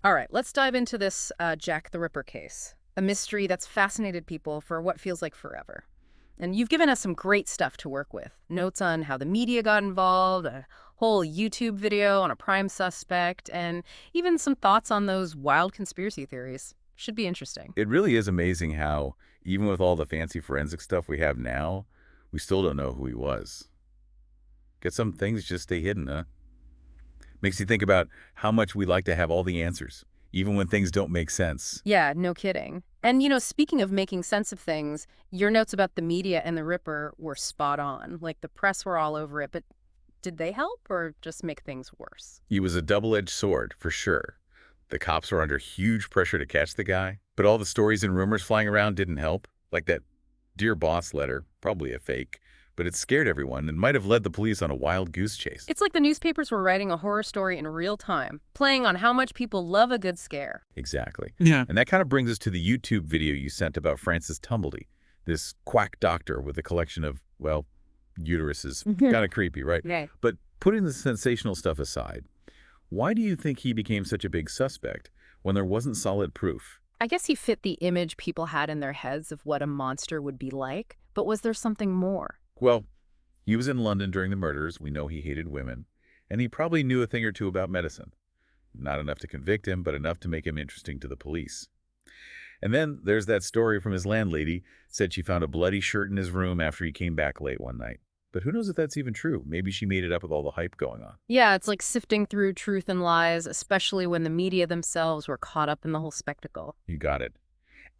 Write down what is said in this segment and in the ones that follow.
All right, let's dive into this Jack the Ripper case, a mystery that's fascinated people for what feels like forever. And you've given us some great stuff to work with. Notes on how the media got involved, a whole YouTube video on a prime suspect, and even some thoughts on those wild conspiracy theories. Should be interesting. It really is amazing how, even with all the fancy forensic stuff we have now, we still don't know who he was. Guess some things just stay hidden, huh? Makes you think about how much we like to have all the answers, even when things don't make sense. Yeah, no kidding. And, speaking of making sense of things, your notes about the media and the Ripper were spot on. Like, the press were all over it, but did they help or just make things worse? He was a double-edged sword, for sure. The cops were under huge pressure to catch the guy, but all the stories and rumors flying around didn't help. Like that Dear Boss letter, probably a fake, but it scared everyone and might have led the police on a wild goose chase. It's like the newspapers were writing a horror story in real time, playing on how much people love a good scare. Exactly. Yeah. And that kind of brings us to the YouTube video you sent about Francis Tumblety, this quack doctor with a collection of, well, uteruses. Kind of creepy, right? Right. But putting the sensational stuff aside, why do you think he became such a big suspect when there wasn't solid proof? I guess he fit the image people had in their heads of what a monster would be like, but was there something more? Well, he was in London during the murders. We know he hated women. And he probably knew a thing or two about medicine. Not enough to convict him, but enough to make him interesting to the police. And then there's that story from his landlady, said she found a bloody shirt in his room after he came back late one night. But who knows if that's even true? Maybe she made it up with all the hype going on. Yeah, it's like sifting through truth and lies, especially when the media themselves were caught up in the whole spectacle. You got it.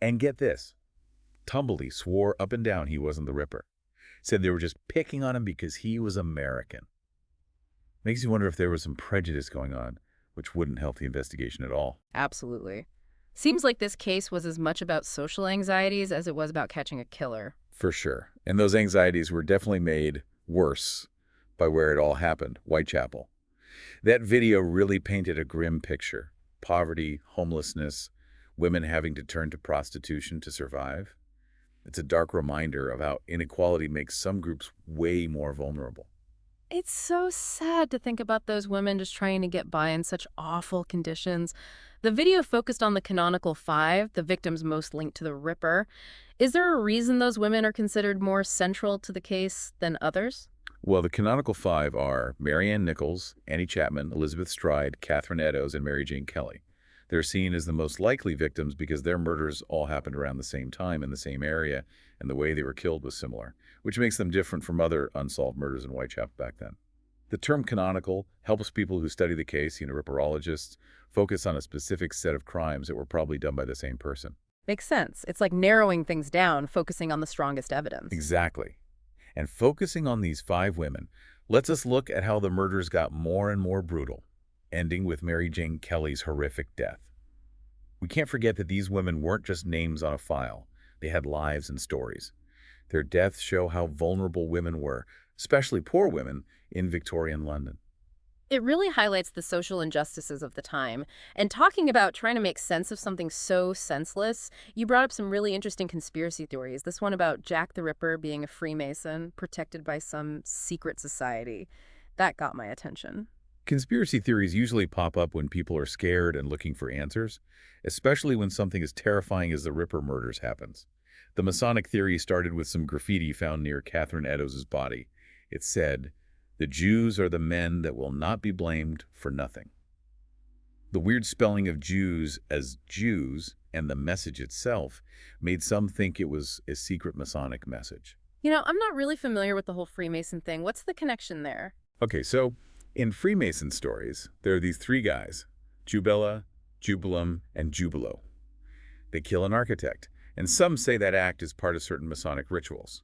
And get this. Tumblety swore up and down he wasn't the Ripper. Said they were just picking on him because he was American. Makes you wonder if there was some prejudice going on, which wouldn't help the investigation at all. Absolutely. Seems like this case was as much about social anxieties as it was about catching a killer. For sure. And those anxieties were definitely made worse by where it all happened, Whitechapel. That video really painted a grim picture. Poverty, homelessness, women having to turn to prostitution to survive. It's a dark reminder of how inequality makes some groups way more vulnerable. It's so sad to think about those women just trying to get by in such awful conditions. The video focused on the canonical five, the victims most linked to the Ripper. Is there a reason those women are considered more central to the case than others? Well, the canonical five are Ann Nichols, Annie Chapman, Elizabeth Stride, Catherine Eddowes, and Mary Jane Kelly. They're seen as the most likely victims because their murders all happened around the same time in the same area, and the way they were killed was similar, which makes them different from other unsolved murders in Whitechapel back then. The term canonical helps people who study the case, ripperologists, focus on a specific set of crimes that were probably done by the same person. Makes sense. It's like narrowing things down, focusing on the strongest evidence. Exactly. And focusing on these five women lets us look at how the murders got more and more brutal, ending with Mary Jane Kelly's horrific death. We can't forget that these women weren't just names on a file. They had lives and stories. Their deaths show how vulnerable women were, especially poor women, in Victorian London. It really highlights the social injustices of the time. And talking about trying to make sense of something so senseless, you brought up some really interesting conspiracy theories. This one about Jack the Ripper being a Freemason, protected by some secret society. That got my attention. Conspiracy theories usually pop up when people are scared and looking for answers, especially when something as terrifying as the Ripper murders happens. The Masonic theory started with some graffiti found near Catherine Eddowes' body. It said, "The Jews are the men that will not be blamed for nothing." The weird spelling of Jews as Jews and the message itself made some think it was a secret Masonic message. I'm not really familiar with the whole Freemason thing. What's the connection there? Okay, so in Freemason stories, there are these three guys, Jubela, Jubilum, and Jubilo. They kill an architect, and some say that act is part of certain Masonic rituals.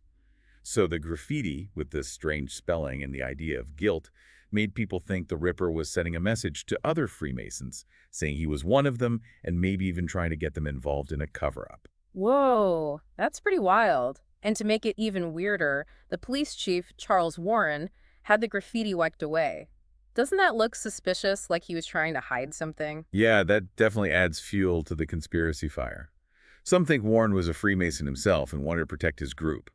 So the graffiti, with this strange spelling and the idea of guilt, made people think the Ripper was sending a message to other Freemasons, saying he was one of them and maybe even trying to get them involved in a cover-up. Whoa, that's pretty wild. And to make it even weirder, the police chief, Charles Warren, had the graffiti wiped away. Doesn't that look suspicious, like he was trying to hide something? Yeah, that definitely adds fuel to the conspiracy fire. Some think Warren was a Freemason himself and wanted to protect his group.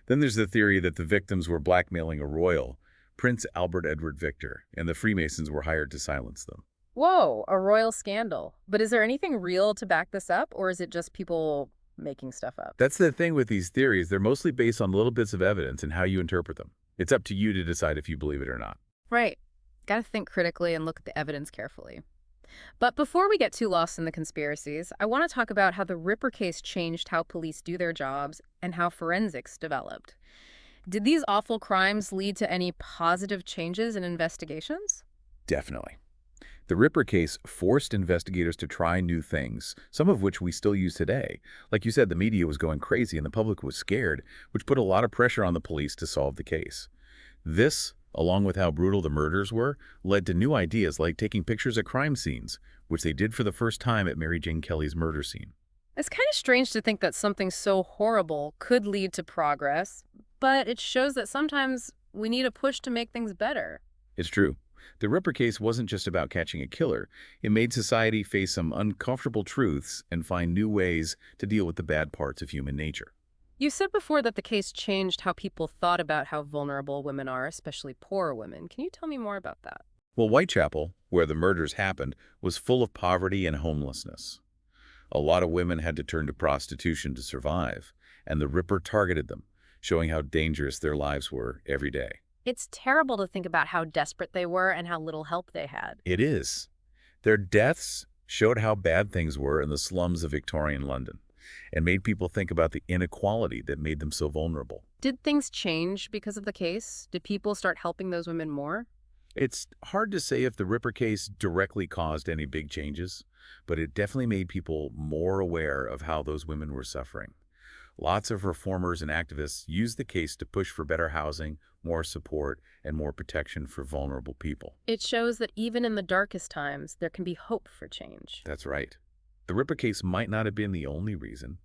Then there's the theory that the victims were blackmailing a royal, Prince Albert Edward Victor, and the Freemasons were hired to silence them. Whoa, a royal scandal. But is there anything real to back this up, or is it just people making stuff up? That's the thing with these theories. They're mostly based on little bits of evidence and how you interpret them. It's up to you to decide if you believe it or not. Right. Got to think critically and look at the evidence carefully. But before we get too lost in the conspiracies, I want to talk about how the Ripper case changed how police do their jobs and how forensics developed. Did these awful crimes lead to any positive changes in investigations? Definitely. The Ripper case forced investigators to try new things, some of which we still use today. Like you said, the media was going crazy and the public was scared, which put a lot of pressure on the police to solve the case. This, along with how brutal the murders were, led to new ideas like taking pictures at crime scenes, which they did for the first time at Mary Jane Kelly's murder scene. It's kind of strange to think that something so horrible could lead to progress, but it shows that sometimes we need a push to make things better. It's true. The Ripper case wasn't just about catching a killer. It made society face some uncomfortable truths and find new ways to deal with the bad parts of human nature. You said before that the case changed how people thought about how vulnerable women are, especially poor women. Can you tell me more about that? Well, Whitechapel, where the murders happened, was full of poverty and homelessness. A lot of women had to turn to prostitution to survive, and the Ripper targeted them, showing how dangerous their lives were every day. It's terrible to think about how desperate they were and how little help they had. It is. Their deaths showed how bad things were in the slums of Victorian London and made people think about the inequality that made them so vulnerable. Did things change because of the case? Did people start helping those women more? It's hard to say if the Ripper case directly caused any big changes, but it definitely made people more aware of how those women were suffering. Lots of reformers and activists used the case to push for better housing, more support, and more protection for vulnerable people. It shows that even in the darkest times, there can be hope for change. That's right. The Ripper case might not have been the only reason,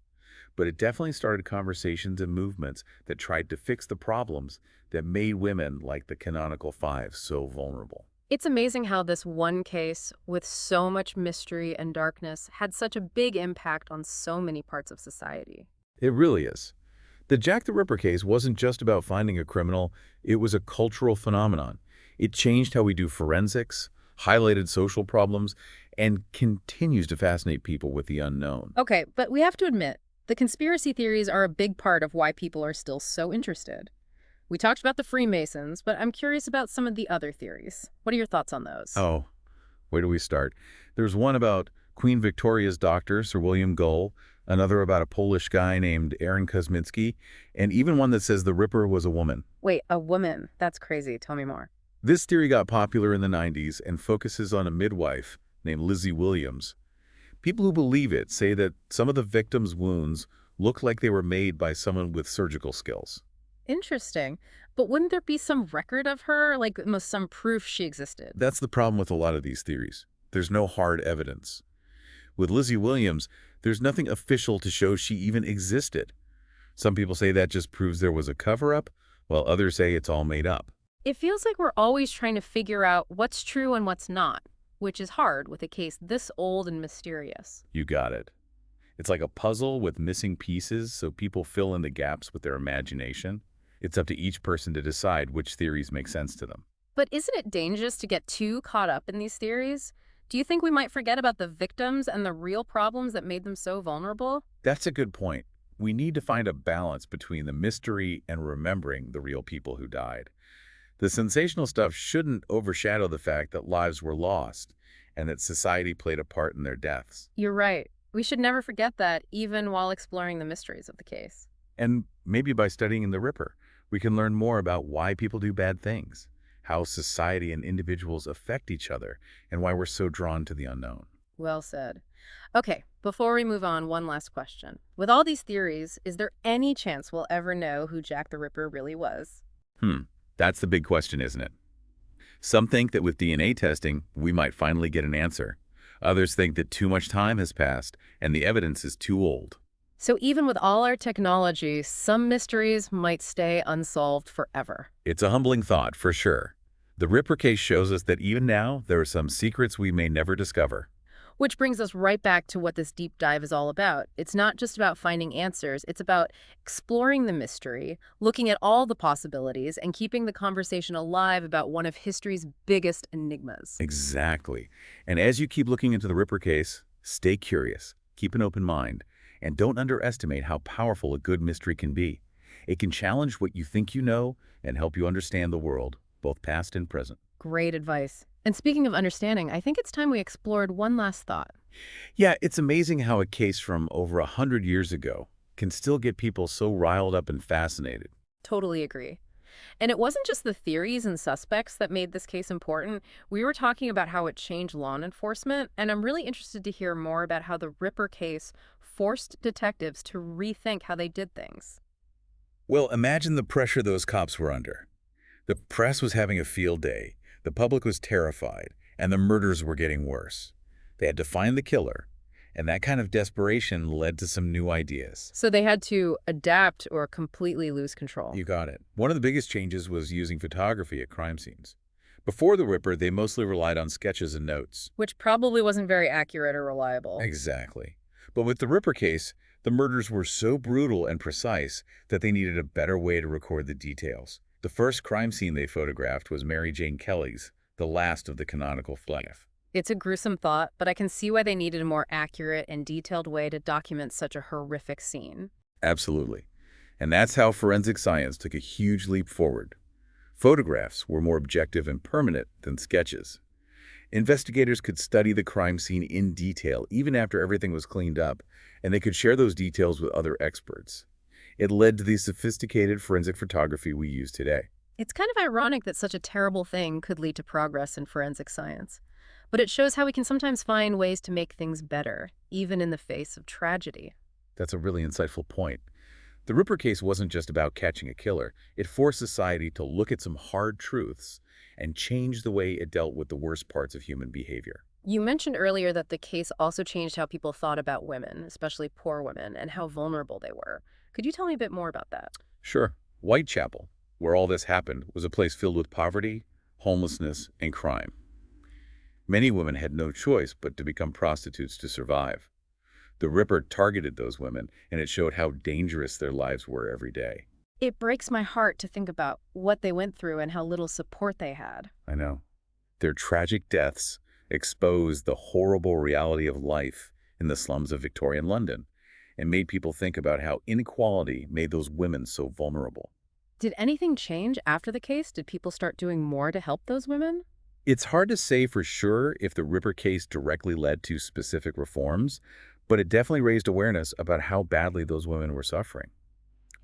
but it definitely started conversations and movements that tried to fix the problems that made women like the Canonical Five so vulnerable. It's amazing how this one case, with so much mystery and darkness, had such a big impact on so many parts of society. It really is. The Jack the Ripper case wasn't just about finding a criminal, it was a cultural phenomenon. It changed how we do forensics, highlighted social problems, and continues to fascinate people with the unknown. Okay, but we have to admit, the conspiracy theories are a big part of why people are still so interested. We talked about the Freemasons, but I'm curious about some of the other theories. What are your thoughts on those? Oh, where do we start? There's one about Queen Victoria's doctor, Sir William Gull, another about a Polish guy named Aaron Kosminski, and even one that says the Ripper was a woman. Wait, a woman? That's crazy. Tell me more. This theory got popular in the 90s and focuses on a midwife named Lizzie Williams. People who believe it say that some of the victims' wounds look like they were made by someone with surgical skills. Interesting. But wouldn't there be some record of her, like some proof she existed? That's the problem with a lot of these theories. There's no hard evidence. With Lizzie Williams, there's nothing official to show she even existed. Some people say that just proves there was a cover-up, while others say it's all made up. It feels like we're always trying to figure out what's true and what's not, which is hard with a case this old and mysterious. You got it. It's like a puzzle with missing pieces, so people fill in the gaps with their imagination. It's up to each person to decide which theories make sense to them. But isn't it dangerous to get too caught up in these theories? Do you think we might forget about the victims and the real problems that made them so vulnerable? That's a good point. We need to find a balance between the mystery and remembering the real people who died. The sensational stuff shouldn't overshadow the fact that lives were lost and that society played a part in their deaths. You're right. We should never forget that, even while exploring the mysteries of the case. And maybe by studying the Ripper, we can learn more about why people do bad things, how society and individuals affect each other, and why we're so drawn to the unknown. Well said. Okay, before we move on, one last question. With all these theories, is there any chance we'll ever know who Jack the Ripper really was? That's the big question, isn't it? Some think that with DNA testing, we might finally get an answer. Others think that too much time has passed and the evidence is too old. So even with all our technology, some mysteries might stay unsolved forever. It's a humbling thought, for sure. The Ripper case shows us that even now, there are some secrets we may never discover. Which brings us right back to what this deep dive is all about. It's not just about finding answers, it's about exploring the mystery, looking at all the possibilities, and keeping the conversation alive about one of history's biggest enigmas. Exactly. And as you keep looking into the Ripper case, stay curious, keep an open mind, and don't underestimate how powerful a good mystery can be. It can challenge what you think you know and help you understand the world, both past and present. Great advice. And speaking of understanding, I think it's time we explored one last thought. Yeah, it's amazing how a case from over 100 years ago can still get people so riled up and fascinated. Totally agree. And it wasn't just the theories and suspects that made this case important. We were talking about how it changed law enforcement, and I'm really interested to hear more about how the Ripper case forced detectives to rethink how they did things. Well, imagine the pressure those cops were under. The press was having a field day, the public was terrified, and the murders were getting worse. They had to find the killer, and that kind of desperation led to some new ideas. So they had to adapt or completely lose control. You got it. One of the biggest changes was using photography at crime scenes. Before the Ripper, they mostly relied on sketches and notes. Which probably wasn't very accurate or reliable. Exactly. But with the Ripper case, the murders were so brutal and precise that they needed a better way to record the details. The first crime scene they photographed was Mary Jane Kelly's, the last of the canonical five. It's a gruesome thought, but I can see why they needed a more accurate and detailed way to document such a horrific scene. Absolutely. And that's how forensic science took a huge leap forward. Photographs were more objective and permanent than sketches. Investigators could study the crime scene in detail even after everything was cleaned up, and they could share those details with other experts. It led to the sophisticated forensic photography we use today. It's kind of ironic that such a terrible thing could lead to progress in forensic science. But it shows how we can sometimes find ways to make things better, even in the face of tragedy. That's a really insightful point. The Ripper case wasn't just about catching a killer. It forced society to look at some hard truths and change the way it dealt with the worst parts of human behavior. You mentioned earlier that the case also changed how people thought about women, especially poor women, and how vulnerable they were. Could you tell me a bit more about that? Sure, Whitechapel, where all this happened, was a place filled with poverty, homelessness, and crime. Many women had no choice but to become prostitutes to survive. The Ripper targeted those women, and it showed how dangerous their lives were every day. It breaks my heart to think about what they went through and how little support they had. I know. Their tragic deaths exposed the horrible reality of life in the slums of Victorian London and made people think about how inequality made those women so vulnerable. Did anything change after the case? Did people start doing more to help those women? It's hard to say for sure if the Ripper case directly led to specific reforms, but it definitely raised awareness about how badly those women were suffering.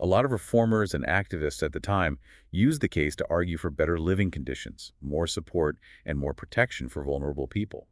A lot of reformers and activists at the time used the case to argue for better living conditions, more support, and more protection for vulnerable people.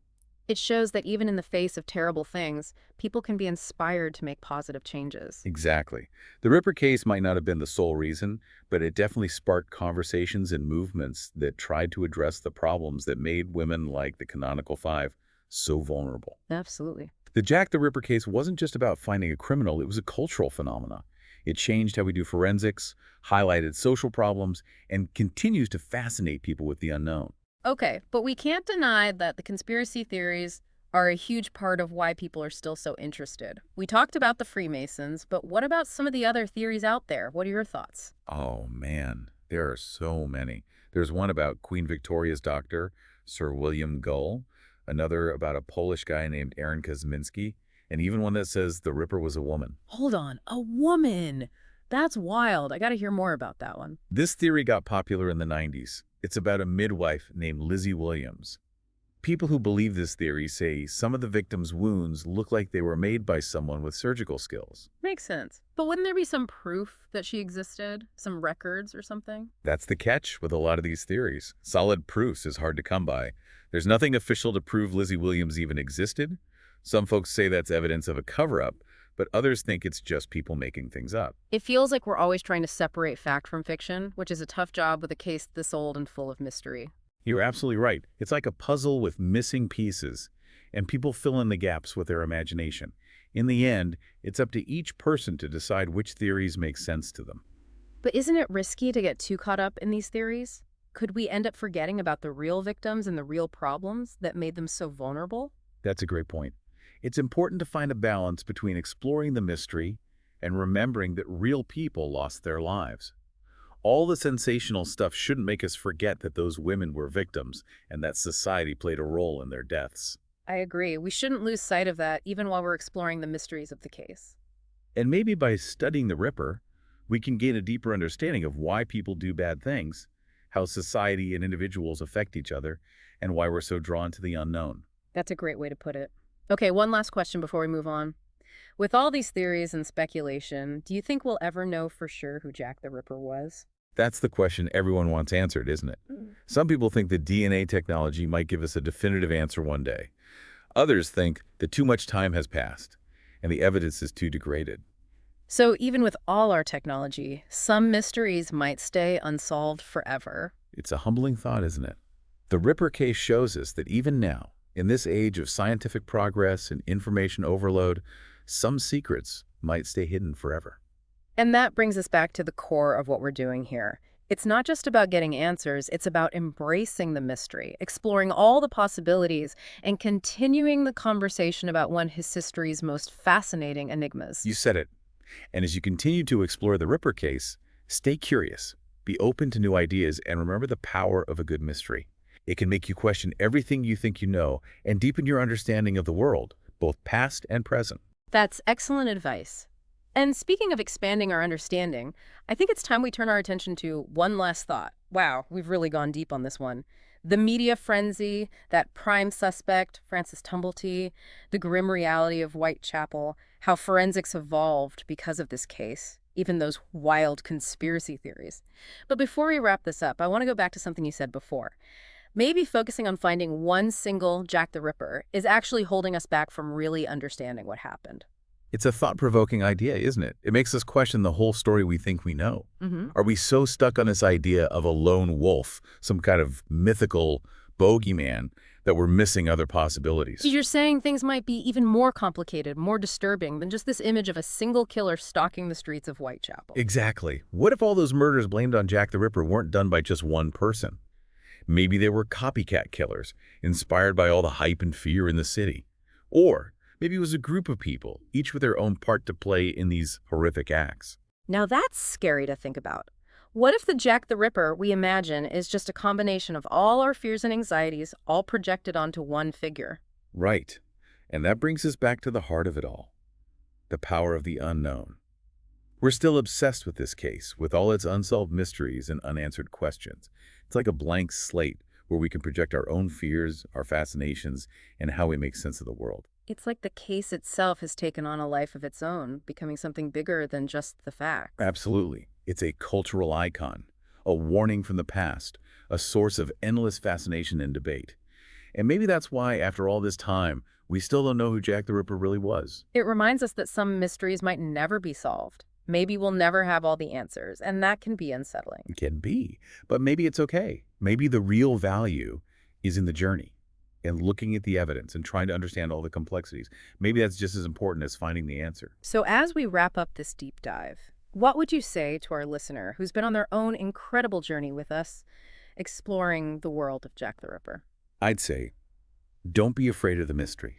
It shows that even in the face of terrible things, people can be inspired to make positive changes. Exactly. The Ripper case might not have been the sole reason, but it definitely sparked conversations and movements that tried to address the problems that made women like the Canonical Five so vulnerable. Absolutely. The Jack the Ripper case wasn't just about finding a criminal, it was a cultural phenomenon. It changed how we do forensics, highlighted social problems, and continues to fascinate people with the unknown. Okay, but we can't deny that the conspiracy theories are a huge part of why people are still so interested. We talked about the Freemasons, but what about some of the other theories out there? What are your thoughts? Oh man, there are so many. There's one about Queen Victoria's doctor, Sir William Gull, another about a Polish guy named Aaron Kosminski, and even one that says the Ripper was a woman. Hold on, a woman! That's wild. I gotta hear more about that one. This theory got popular in the 90s. It's about a midwife named Lizzie Williams. People who believe this theory say some of the victims' wounds look like they were made by someone with surgical skills. Makes sense. But wouldn't there be some proof that she existed? Some records or something? That's the catch with a lot of these theories. Solid proofs is hard to come by. There's nothing official to prove Lizzie Williams even existed. Some folks say that's evidence of a cover-up, but others think it's just people making things up. It feels like we're always trying to separate fact from fiction, which is a tough job with a case this old and full of mystery. You're absolutely right. It's like a puzzle with missing pieces, and people fill in the gaps with their imagination. In the end, it's up to each person to decide which theories make sense to them. But isn't it risky to get too caught up in these theories? Could we end up forgetting about the real victims and the real problems that made them so vulnerable? That's a great point. It's important to find a balance between exploring the mystery and remembering that real people lost their lives. All the sensational stuff shouldn't make us forget that those women were victims and that society played a role in their deaths. I agree. We shouldn't lose sight of that even while we're exploring the mysteries of the case. And maybe by studying the Ripper, we can gain a deeper understanding of why people do bad things, how society and individuals affect each other, and why we're so drawn to the unknown. That's a great way to put it. Okay, one last question before we move on. With all these theories and speculation, do you think we'll ever know for sure who Jack the Ripper was? That's the question everyone wants answered, isn't it? Some people think that DNA technology might give us a definitive answer one day. Others think that too much time has passed and the evidence is too degraded. So even with all our technology, some mysteries might stay unsolved forever. It's a humbling thought, isn't it? The Ripper case shows us that even now, in this age of scientific progress and information overload, some secrets might stay hidden forever. And that brings us back to the core of what we're doing here. It's not just about getting answers, it's about embracing the mystery, exploring all the possibilities, and continuing the conversation about one of history's most fascinating enigmas. You said it. And as you continue to explore the Ripper case, stay curious, be open to new ideas, and remember the power of a good mystery. It can make you question everything you think you know and deepen your understanding of the world, both past and present. That's excellent advice. And speaking of expanding our understanding, I think it's time we turn our attention to one last thought. Wow, we've really gone deep on this one. The media frenzy, that prime suspect, Francis Tumblety, the grim reality of Whitechapel, how forensics evolved because of this case, even those wild conspiracy theories. But before we wrap this up, I want to go back to something you said before. Maybe focusing on finding one single Jack the Ripper is actually holding us back from really understanding what happened. It's a thought-provoking idea, isn't it? It makes us question the whole story we think we know. Mm-hmm. Are we so stuck on this idea of a lone wolf, some kind of mythical bogeyman, that we're missing other possibilities? So you're saying things might be even more complicated, more disturbing than just this image of a single killer stalking the streets of Whitechapel. Exactly. What if all those murders blamed on Jack the Ripper weren't done by just one person? Maybe they were copycat killers, inspired by all the hype and fear in the city. Or maybe it was a group of people, each with their own part to play in these horrific acts. Now that's scary to think about. What if the Jack the Ripper we imagine is just a combination of all our fears and anxieties, all projected onto one figure? Right. And that brings us back to the heart of it all, the power of the unknown. We're still obsessed with this case, with all its unsolved mysteries and unanswered questions. It's like a blank slate where we can project our own fears, our fascinations, and how we make sense of the world. It's like the case itself has taken on a life of its own, becoming something bigger than just the facts. Absolutely. It's a cultural icon, a warning from the past, a source of endless fascination and debate. And maybe that's why, after all this time, we still don't know who Jack the Ripper really was. It reminds us that some mysteries might never be solved. Maybe we'll never have all the answers, and that can be unsettling. It can be, but maybe it's okay. Maybe the real value is in the journey and looking at the evidence and trying to understand all the complexities. Maybe that's just as important as finding the answer. So as we wrap up this deep dive, what would you say to our listener who's been on their own incredible journey with us, exploring the world of Jack the Ripper? I'd say, don't be afraid of the mystery.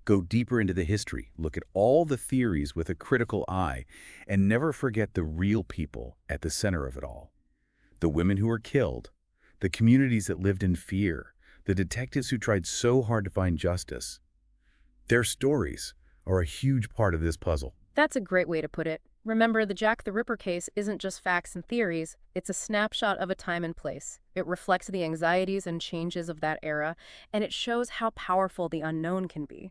Go deeper into the history, look at all the theories with a critical eye, and never forget the real people at the center of it all. The women who were killed, the communities that lived in fear, the detectives who tried so hard to find justice. Their stories are a huge part of this puzzle. That's a great way to put it. Remember, the Jack the Ripper case isn't just facts and theories, it's a snapshot of a time and place. It reflects the anxieties and changes of that era, and it shows how powerful the unknown can be.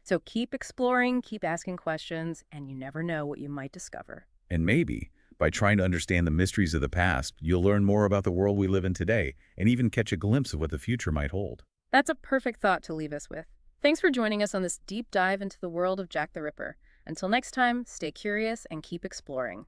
So keep exploring, keep asking questions, and you never know what you might discover. And maybe, by trying to understand the mysteries of the past, you'll learn more about the world we live in today, and even catch a glimpse of what the future might hold. That's a perfect thought to leave us with. Thanks for joining us on this deep dive into the world of Jack the Ripper. Until next time, stay curious and keep exploring.